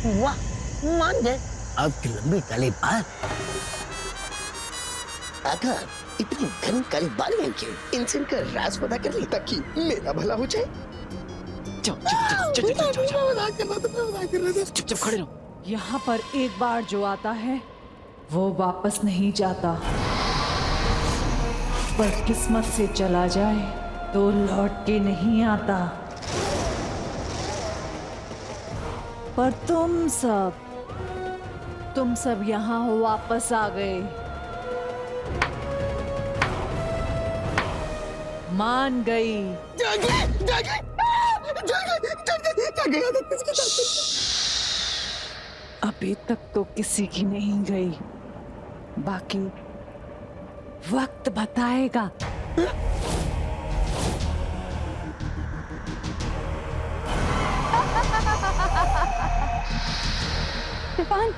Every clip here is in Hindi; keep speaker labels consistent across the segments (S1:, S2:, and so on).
S1: वाह, मान गए। आपकी लंबी काली बाल। आका, इतनी घनी काली बाल के इनसे इनका राज पता कर ली ताकि मेरा भला हो जाए।
S2: चुप खड़े रहो। यहाँ पर एक बार जो आता है वो वापस नहीं जाता, पर किस्मत से चला जाए तो लौट के नहीं आता। पर तुम सब यहाँ वापस आ गए। मान गई। अभी तक तो किसी की नहीं गई, बाकी वक्त बताएगा।
S3: तूफान,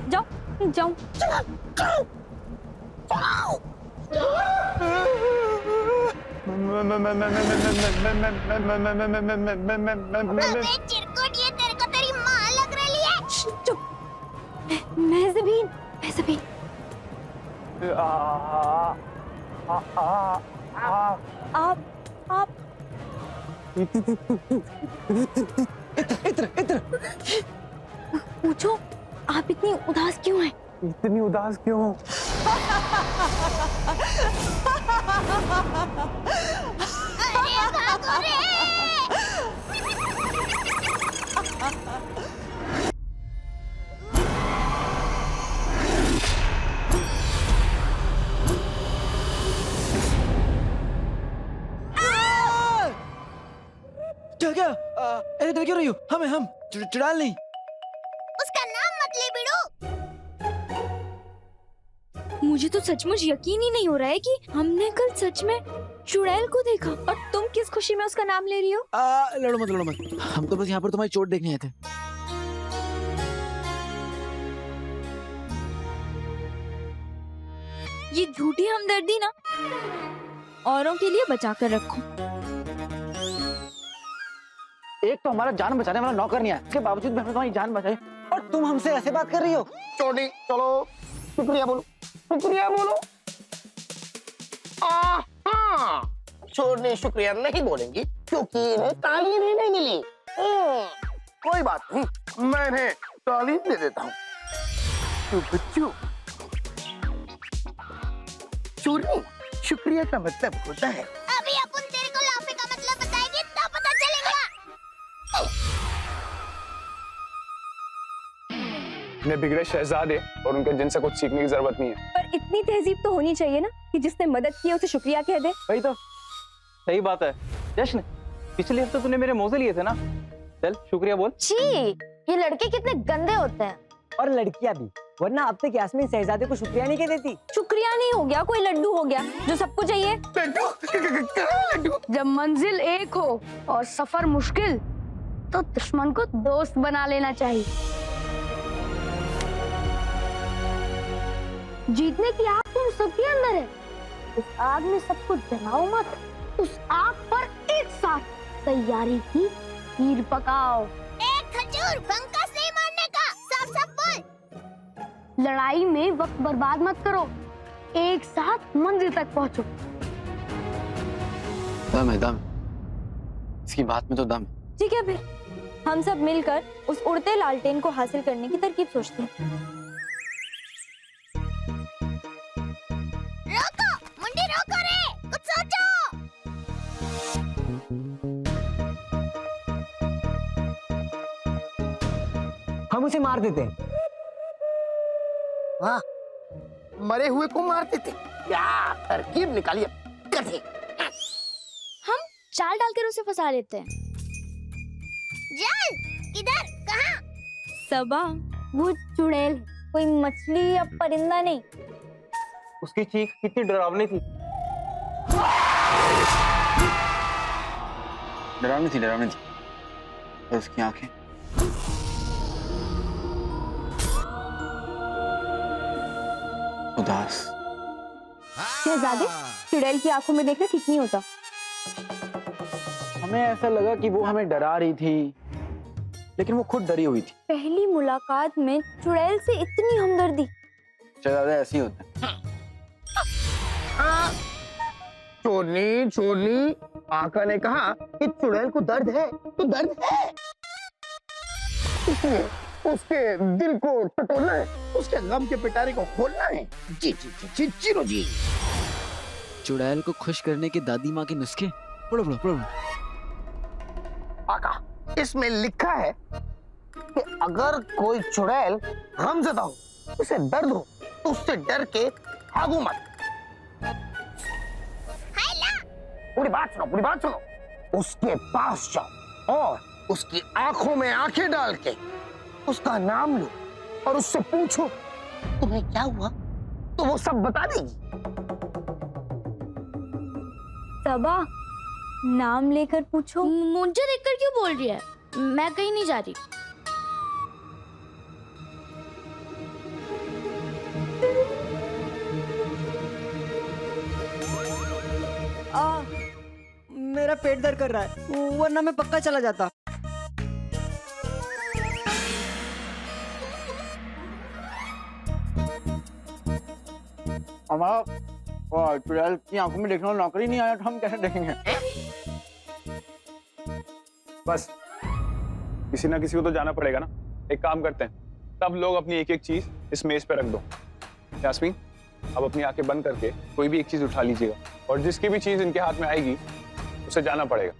S3: जाओ जाओ।
S4: चिरकुट, ये तेरे को तेरी माँ लग रही है।
S3: चुप। मैं ज़बीन। आप
S5: इधर
S3: पूछो, आप इतनी उदास क्यों हैं?
S5: इतनी उदास क्यों हो?
S4: अरे भागो रे।
S5: क्या इधर क्यों रही हो? हम चुड़ैल नहीं।
S4: उसका नाम मत ले बिड़ू।
S3: मुझे तो सचमुच यकीन ही नहीं हो रहा है कि हमने कल सच में चुड़ैल को देखा, और तुम किस खुशी में उसका नाम ले रही हो?
S5: लड़ो मत। हम तो बस यहाँ पर तुम्हारी चोट देखने आए थे।
S3: ये झूठी हमदर्दी ना औरों के लिए बचा कर रखो।
S5: एक तो हमारा जान बचाने वाला नौकर नहीं है, इसके बावजूद भी हमने तुम्हारी जान बचाई, और तुम हमसे ऐसे बात कर रही हो?
S1: छोटी, चलो शुक्रिया बोलो। छोड़ने शुक्रिया नहीं बोलेंगी क्योंकि इन्हें तालीम ही नहीं मिली। कोई बात नहीं, मैं इन्हें तालीम दे देता हूँ। तो बच्चों, चोरी शुक्रिया का मतलब होता है।
S4: अभी अपन तेरे को लाफे का मतलब बताएंगे तब पता चलेगा।
S6: ने बिगड़े शहजादे और उनके जिन से कुछ सीखने की जरूरत नहीं है।
S3: पर इतनी तहजीब तो होनी चाहिए ना कि जिसने मदद की उसे शुक्रिया कह दे।
S7: वही तो सही बात है। जश्न, पिछले हफ्ते तूने मेरे मोजे लिए थे ना, चल शुक्रिया बोल।
S3: छी, ये लड़के कितने गंदे होते हैं।
S8: और लड़कियां भी, वरना अब तक यास्मीन शहजादे को शुक्रिया नहीं कह देती।
S3: शुक्रिया नहीं हो गया, कोई लड्डू हो गया जो सबको चाहिए।
S9: जब मंजिल एक हो और सफर मुश्किल, तो दुश्मन को दोस्त बना लेना चाहिए। जीतने की आग तुम सबके अंदर है। इस आग में सबको जलाओ मत, उस आग पर एक साथ तैयारी की खीर पकाओ।
S4: एक खजूर बंकस नहीं मारने का, साफ बोल।
S9: लड़ाई में वक्त बर्बाद मत करो, एक साथ मंजिल तक पहुंचो।
S5: दम है। इसकी बात में तो दम है।
S3: ठीक है, फिर हम सब मिलकर उस उड़ते लालटेन को हासिल करने की तरकीब सोचते हैं।
S4: रोको मुंडी, रोको रे, कुछ सोचो।
S8: हम उसे मार देते हैं।
S1: हाँ, मरे हुए को मारते थे। क्या तरकीब निकालिए कथे।
S3: हम चाल डालकर उसे फंसा लेते हैं।
S4: जाल किधर, कहाँ?
S3: सबा, वो चुड़ैल कोई मछली या परिंदा नहीं।
S7: उसकी चीख कितनी डरावनी थी।
S5: डरावनी थी। और उसकी आंखें उदास।
S3: शहजादे, चुड़ैल की आंखों में देखना ठीक नहीं होता।
S5: हमें ऐसा लगा कि वो हमें डरा रही थी, लेकिन वो खुद डरी हुई थी।
S3: पहली मुलाकात में चुड़ैल से इतनी हमदर्दी।
S5: शहजादे ऐसे ही होते हैं।
S1: चोरनी चोरनी, आका ने कहा कि चुड़ैल को दर्द है तो दर्द है, इसलिए उसके दिल को टटोलना है, उसके गम के पिटारे को खोलना है। जी जी जी जी जीरो जी।
S10: चुड़ैल को खुश करने के दादी माँ के नुस्खे। पढ़ो पढ़ो पढ़ो।
S1: आका, इसमें लिखा है कि अगर कोई चुड़ैल गमज़दा हो, उसे दर्द हो, तो उससे डर के भागो मत। पूरी बात सुनो। उसके पास जाओ और उसकी आंखों में आंखें डाल के उसका नाम लो और उससे पूछो तुम्हें क्या हुआ, तो वो सब बता देगी।
S3: सबा, नाम लेकर पूछो।
S9: मुझे देखकर क्यों बोल रही है? मैं कहीं नहीं जा रही।
S8: मेरा पेट दर्द कर रहा है, वरना मैं पक्का चला जाता।
S5: हमारा चुड़ैल की आंखों में देखने वाला नौकरी नहीं आया तो हम कैसे देखेंगे?
S6: बस किसी ना किसी को तो जाना पड़ेगा ना। एक काम करते हैं, सब लोग अपनी एक एक चीज इस मेज पे रख दो। यास्मीन, अब अपनी आंखें बंद करके कोई भी एक चीज उठा लीजिएगा और जिसकी भी चीज इनके हाथ में आएगी उसे जाना पड़ेगा।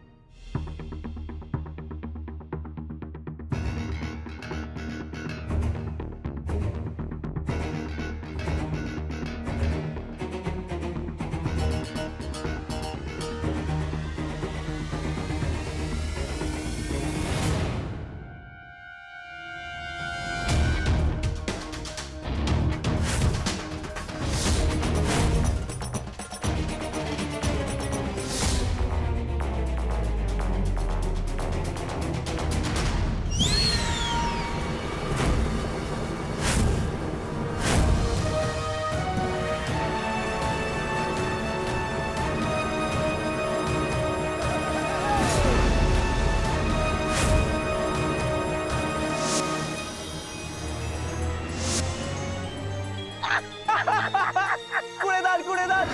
S5: कूड़ेदार।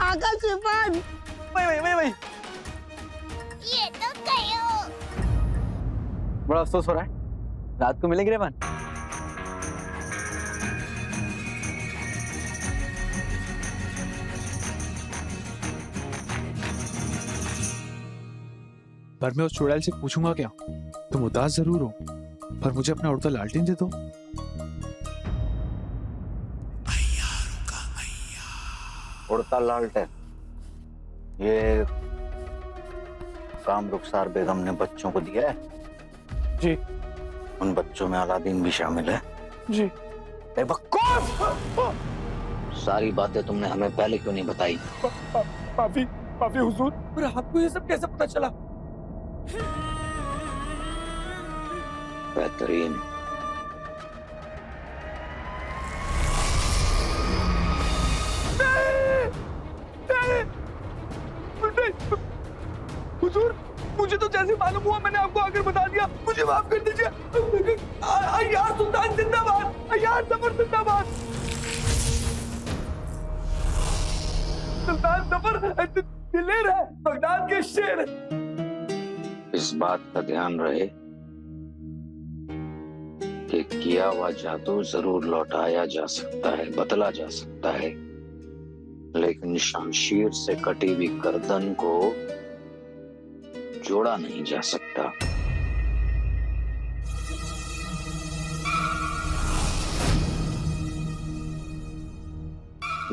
S1: आका शिफान,
S5: वही।
S4: ये तो कहो।
S5: बड़ा अफसोस हो रहा है, रात को मिलेंगे रेवान।
S11: पर मैं उस चुड़ैल से पूछूंगा क्या? तुम उदास जरूर हो, पर मुझे अपना उड़ता लालटेन दे दो।
S5: उड़ता लालटेन, ये काम रुखसार बेगम ने बच्चों को दिया है।
S6: जी।
S5: उन बच्चों में अलादीन भी शामिल है।
S6: जी।
S5: बकवास! सारी बातें तुमने हमें पहले क्यों नहीं बताई?
S6: माफी हुजूर।
S11: पर आपको ये सब कैसे पता चला?
S5: बेहतरीन।
S6: हुजूर, मुझे तो जैसे मालूम हुआ मैंने आपको आकर बता दिया। मुझे माफ कर दीजिए। अय्यार सुल्तान जिंदाबाद, अय्यार जफर जिंदाबाद। सुल्तान जफर दिलेर है, बगदाद के शेर।
S5: इस बात का ध्यान रहे कि किया हुआ जादू जरूर लौटाया जा सकता है, बदला जा सकता है, लेकिन शमशीर से कटी हुई गर्दन को जोड़ा नहीं जा सकता।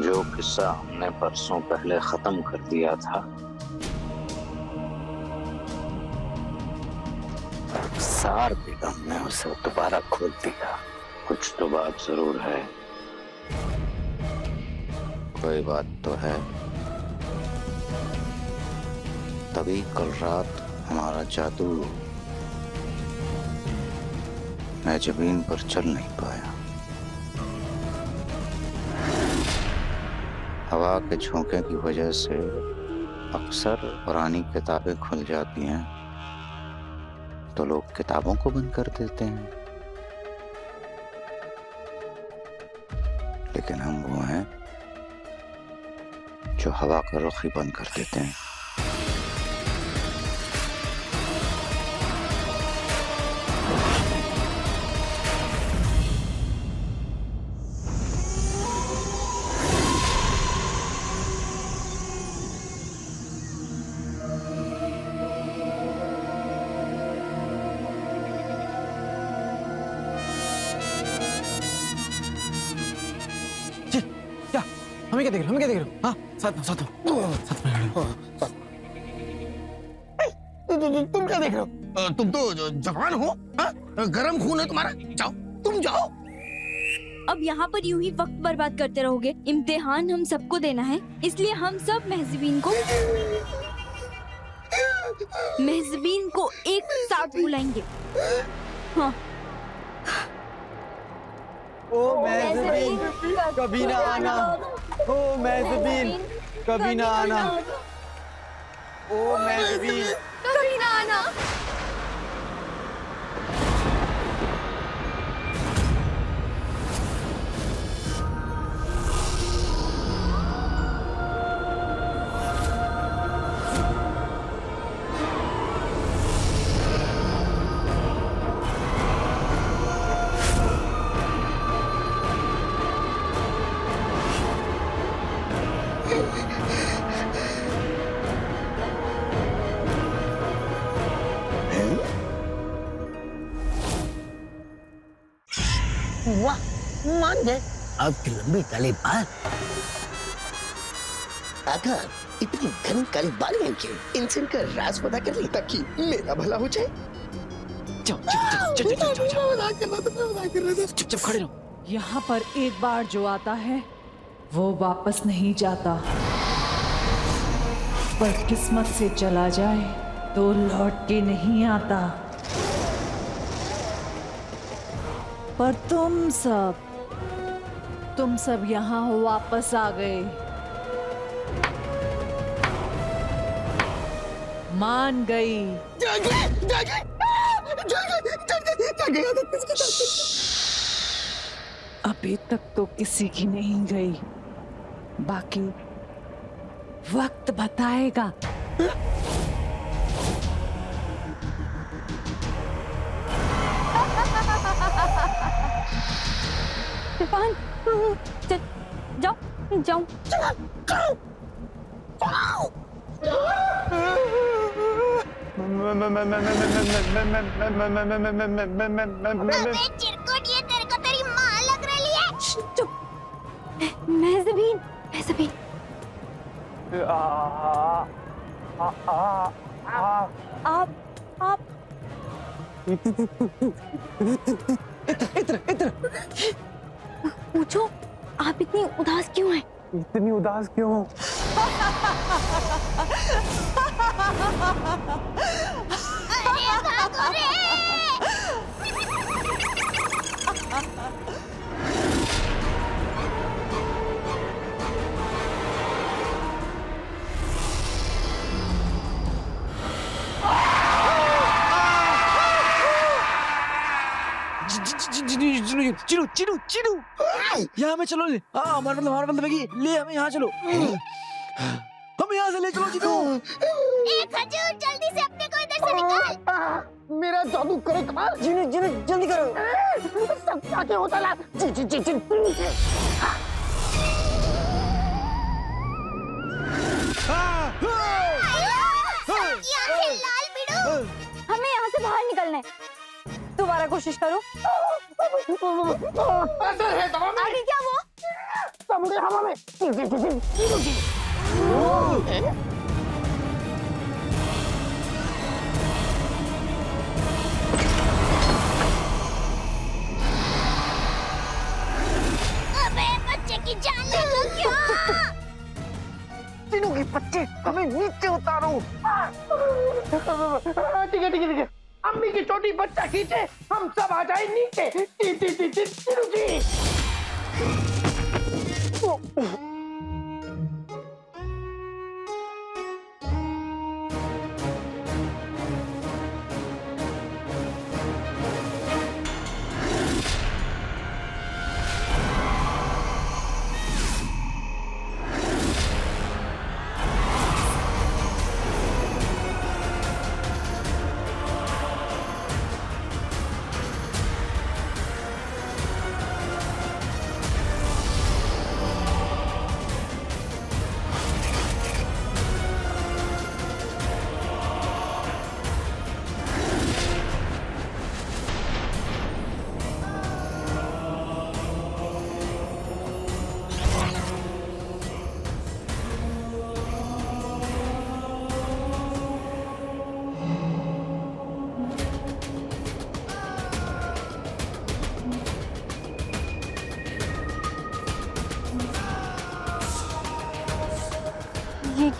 S5: जो किस्सा हमने परसों पहले खत्म कर दिया था, सार बेगम ने उसे दोबारा खोल दिया। कुछ तो बात जरूर है। कोई बात तो है। तभी कल रात हमारा जादू मैं जमीन पर चल नहीं पाया। हवा के झोंके की वजह से अक्सर पुरानी किताबें खुल जाती हैं तो लोग किताबों को बंद कर देते हैं, लेकिन हम वो हैं जो हवा का रुख ही बंद कर देते हैं।
S10: हमें क्या देख रहे हो? हमें क्या देख रहे हो? हाँ, साथ में
S1: तुम क्या देख रहे हो? तुम तो जवान हो, हाँ? गरम खून है तुम्हारा। जाओ, तुम जाओ।
S3: अब यहाँ पर यूं ही वक्त बर्बाद करते रहोगे? इम्तिहान हम सबको देना है, इसलिए हम सब महजबीन को एक साथ बुलाएंगे। हाँ।
S8: ओ महजबीन कभी ना आना, ओ महजबीन कभी ना आना, ओ महजबीन
S3: कभी ना आना।
S1: वाह, मान गए आपकी लंबी काली बाल।
S12: आका, इतनी घनी काली बाल क्यों? इनसे इनका राज पता कर ली ताकि मेरा भला हो जाए।
S2: चुपचाप खड़े रहो। यहाँ पर एक बार जो आता है वो वापस नहीं जाता, पर किस्मत से चला जाए तो लौट के नहीं आता। पर तुम सब यहाँ वापस आ गए। मान गई। अभी तक तो किसी की नहीं गई, बाकी वक्त बताएगा।
S3: तूफान, जाओ जाओ।
S4: चिरकुट, ये तेरे को तेरी माँ लग रही है।
S3: चुप। महजबीन, महजबीन। आप
S8: इत्र
S3: पूछो, आप इतनी उदास क्यों हैं?
S6: इतनी उदास क्यों हो?
S4: अरे भागो रे!
S10: चिरू चिरू चिरू, यहाँ में चलो। हमारा मतलब है कि ले हमें यहाँ चलो, हमें यहाँ से ले चलो चिरू।
S4: खजूर, जल्दी से अपने को इधर से निकाल।
S1: मेरा जादू करे कमाल।
S8: जिन्हें जल्दी करो।
S1: सब क्या होता है?
S4: लाल बिडू,
S3: हमें यहाँ से बाहर निकलना है। दोबारा कोशिश करो।
S1: असर है दवा में।
S3: आगे क्या वो?
S1: समुद्र हवा में।
S4: अबे बच्चे की जान ले लो क्या?
S1: तीनों के बच्चे हमें नीचे उतारो। ठीक है। अम्मी की छोटी बच्चा खींचे, हम सब आ जाए नीचे।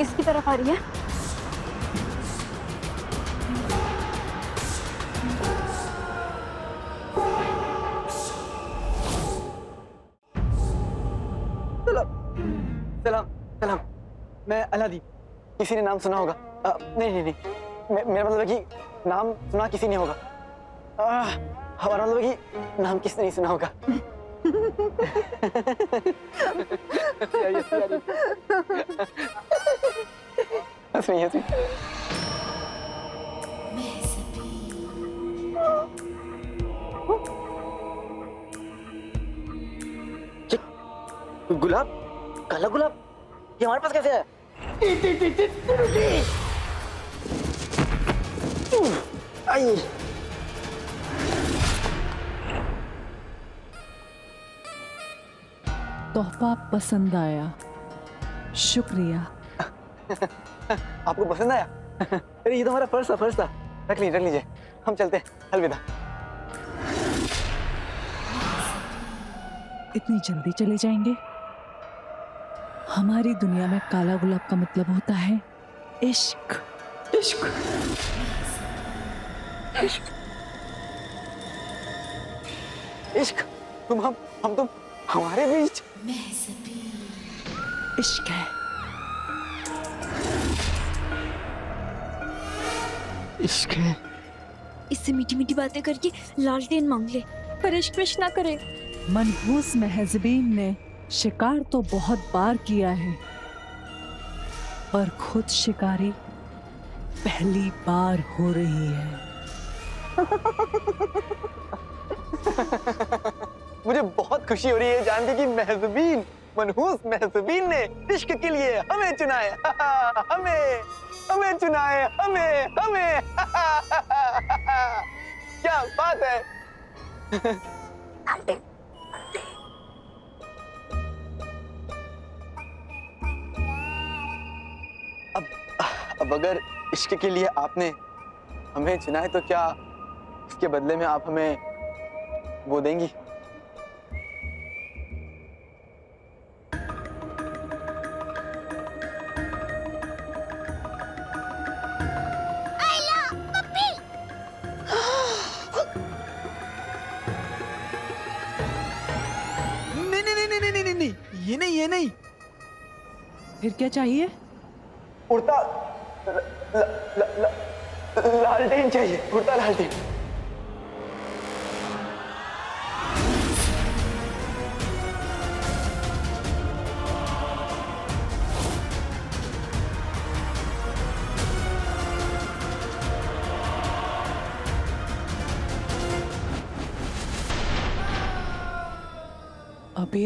S3: किसकी तरफ आ रही है?
S8: सलाम सलाम, मैं अलादीन। किसी ने नाम सुना होगा? नहीं नहीं नहीं, मेरा मतलब है कि नाम सुना किसी ने होगा। हमारा मतलब है कि नाम किसी ने नहीं सुना होगा। हंसी हंसी। गुलाब, काला गुलाब, ये हमारे पास कैसे है? आई।
S2: तोहफा पसंद आया, शुक्रिया।
S8: आपको पसंद आया? अरे ये तो हमारा फर्ज था। रख लीजिए, हम चलते हैं। अलविदा।
S2: इतनी जल्दी चले जाएंगे? हमारी दुनिया में काला गुलाब का मतलब होता है इश्क।
S8: इश्क, इश्क, इश्क। तुम हमारे बीच
S2: इश्क है।
S8: इश्क है।
S3: इससे मीठी मीठी बातें करके लालटेन मांग ले, पर इश्क विश ना करे।
S2: मनहूस महजबीन ने शिकार तो बहुत बार किया है, पर खुद शिकारी पहली बार हो रही है।
S8: मुझे बहुत खुशी हो रही है जान के कि महजबीन, मनहूस महजबीन ने इश्क के लिए हमें चुना है। हमें चुना है, हमें। क्या बात है। अब अगर इश्क के लिए आपने हमें चुना है तो क्या इसके बदले में आप हमें वो देंगी?
S10: नहीं, ये नहीं।
S2: फिर क्या चाहिए?
S8: उड़ता लालटेन चाहिए, उड़ता लालटेन।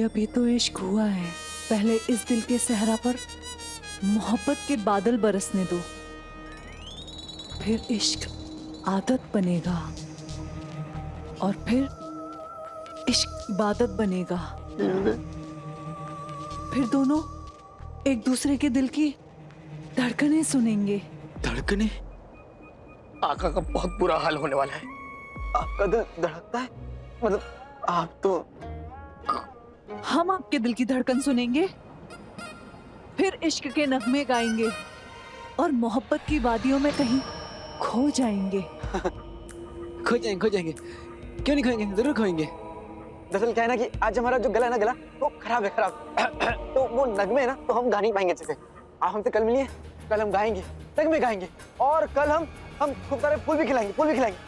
S2: अभी तो इश्क हुआ है, पहले इस दिल के सहरा पर मोहब्बत के बादल बरसने दो, फिर इश्क आदत बनेगा और फिर इश्क इबादत बनेगा। फिर दोनों एक दूसरे के दिल की धड़कनें सुनेंगे।
S10: धड़कने?
S1: आका का बहुत बुरा हाल होने वाला है।
S8: आपका दिल धड़कता है? मतलब आप तो...
S2: हम आपके दिल की धड़कन सुनेंगे, फिर इश्क के नगमे गाएंगे और मोहब्बत की वादियों में कहीं खो जाएंगे।
S8: खो जाएंगे। क्यों नहीं खोएंगे, जरूर खोएंगे। दरअसल क्या है ना कि आज हमारा जो गला है ना, गला वो खराब है। तो वो नगमे है ना, तो हम गा नहीं पाएंगे अच्छे से। आप हमसे कल मिलिए, कल हम गाएंगे, नगमे गाएंगे, और कल हम खूब सारे फूल भी खिलाएंगे,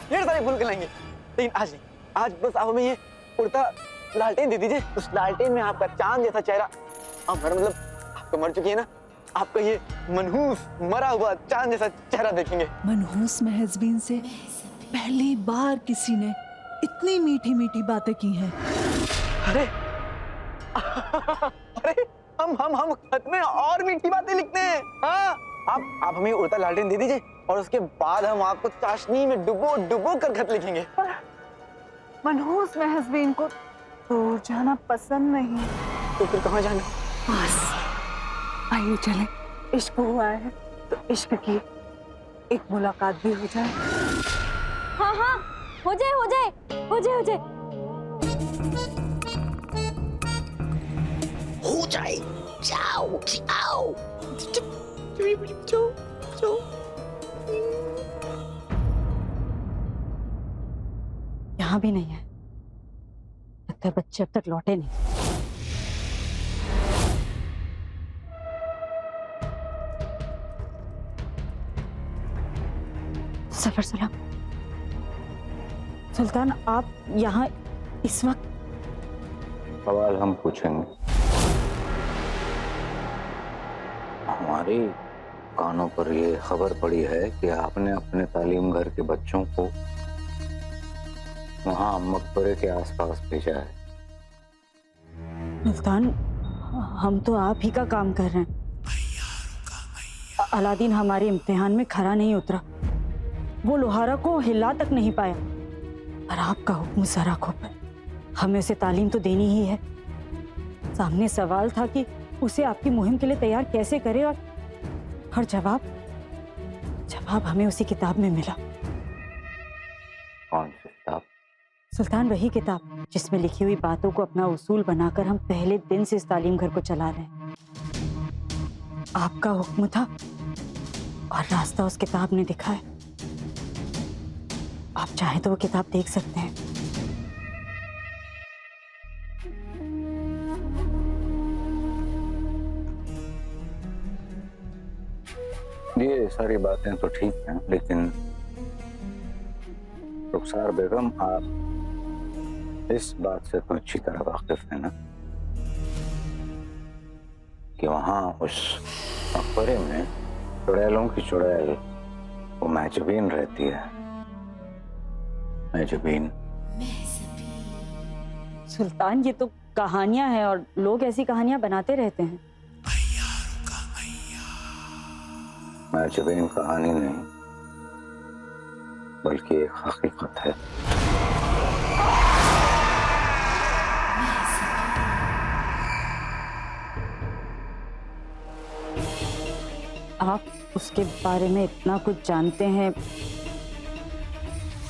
S8: ढेर सारे फूल खिलाएंगे। लेकिन आज नहीं, आज बस आप हमें ये उड़ता लालटेन दे दीजिए। उस लालटेन में आपका चांद जैसा चेहरा, मतलब आप तो मर चुकी है ना, आपका ये मनहूस मरा हुआ चांद जैसा चेहरा देखेंगे।
S2: मनहूस महजबीन से पहली बार किसी ने इतनी मीठी मीठी बातें की हैं।
S8: अरे हम खत में और मीठी बातें लिखते हैं। हाँ, आप हमें उड़ता लालटेन दे दीजिए और उसके बाद हम आपको चाशनी में डुबो कर खत लिखेंगे।
S2: मनहूस महजबीन को दूर जाना पसंद नहीं।
S8: तो फिर कहाँ जाना?
S2: बस आइए चले, इश्क हुआ है तो इश्क की एक मुलाकात भी हो जाए।
S3: हाँ हो जाए।
S12: हो जाए। जाओ।
S13: यहाँ भी नहीं है। लगता है बच्चे अब तक लौटे नहीं। सफर सलाम। सुल्तान, आप यहाँ इस वक्त?
S5: सवाल हम पूछेंगे। हमारी कानों पर ये खबर पड़ी है कि आपने अपने तालीम घर के बच्चों को वहां मकबरे के आसपास भेजा है।
S13: सुल्तान, हम तो आप ही का काम कर रहे हैं। अलादीन हमारे इम्तिहान में खरा नहीं उतरा, वो लोहारा को हिला तक नहीं पाया, और आपका हुक्म सर आंखों पर। हमें उसे तालीम तो देनी ही है। सामने सवाल था कि उसे आपकी मुहिम के लिए तैयार कैसे करे, और जवाब हमें उसी किताब में मिला।
S5: कौन सी किताब?
S13: सुल्तान, वही किताब जिसमें लिखी हुई बातों को अपना उसूल बनाकर हम पहले दिन से इस तालीम घर को चला रहे हैं। आपका हुक्म था और रास्ता उस किताब ने दिखाया। आप चाहें तो वो किताब देख सकते हैं।
S5: ये सारी बातें तो ठीक हैं, लेकिन रुखसार बेगम, आप इस बात से तो अच्छी तरह वाकिफ है ना कि वहां उस मकबरे में चुड़ैलों की चुड़ैल वो महजबीन रहती है। महजबीन।
S13: सुल्तान, ये तो कहानियां हैं और लोग ऐसी कहानियां बनाते रहते हैं।
S5: महजबीन कहानी नहीं, बल्कि एक हकीकत है।
S13: आप उसके बारे में इतना कुछ जानते हैं?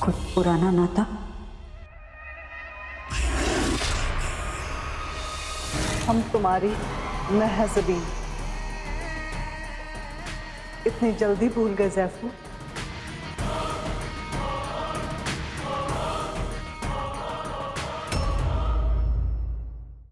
S13: कुछ पुराना नाता?
S2: हम तुम्हारी महजबीन इतनी जल्दी भूल गए जैफू?